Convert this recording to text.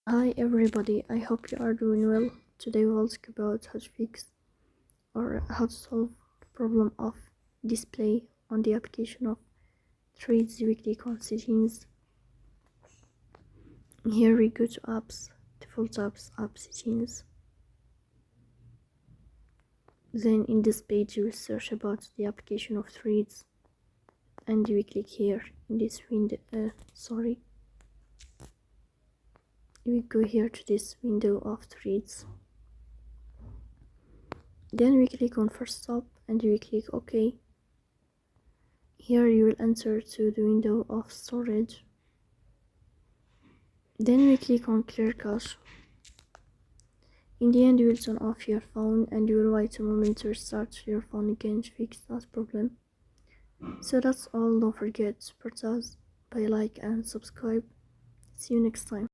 Hi everybody, I hope you are doing well. Today we'll talk about how to fix or how to solve the problem of display on the application of threads we click on settings. Here we go to apps, default apps, app settings. Then in this page you will search about the application of threads and we click here in this window, we go here to this window of threads. Then we click on first stop and we click OK. Here you will enter to the window of storage. Then we click on clear cache. In the end you will turn off your phone and you will wait a moment to restart your phone again to fix that problem. So that's all. Don't forget to support us by like and subscribe. See you next time.